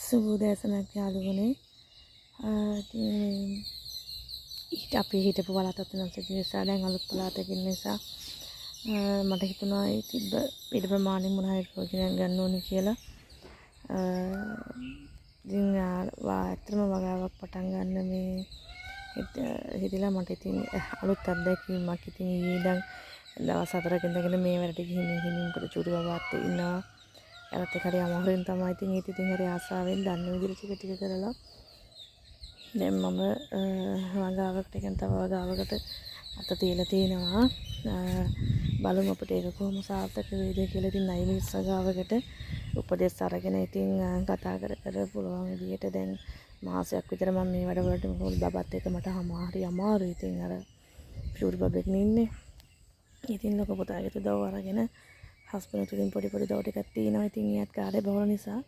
සුබෝදෑසනක් යාළුවනේ. ඊට අපි හිටපු පළාතත් වෙනස් නිසා දැන් අලුත් පළාතකින් නිසා මට හිතුණා ඒ තිබ්බ ඊට ප්‍රමාණය මොන හරි ප්‍රයෝජනයක් ගන්න ඕනේ කියලා. ඉතින් ඇත්තටම වගාවක් පටන් ගන්න මේ හිතලා මට ඉතින් අලුත් අත්දැකීමක්. ඉතින් ඊයේ ඉඳන් දවස් 4ක ඉඳගෙන මේ වැඩට ගිහින් කොට චූටි බබාත් ඉන්නවා. ඒත් හරි අමාරුවෙන් තමයි ඉතින් හරි ආසාවෙන් දන්න විදිහට ටික කරලා දැන් මම වගාවකට කියන්නේ තව වගාවකට අත තියලා තිනවා. බලමු අපිට ඒක කොහොම සාර්ථක වෙයිද කියලා. ඉතින් නයිමිස් වගාවකට උපදෙස් අරගෙන ඉතින් කතා කර පුළුවන් විදිහට දැන් මාසයක් විතර මම මේ වැඩ වලට මොකද බබත් එක්ක මට හරි අමාරුයි. ඉතින් අර චූටි බබෙක් ඉන්නේ. ඉතින් ලොකු පුතාගේ උදව් අරගෙන හස්බන්ඩ් තුලින් පොඩි දව ටිකක් තියෙනවා. ඉතින් ඊයත් කාලේ බහුල නිසා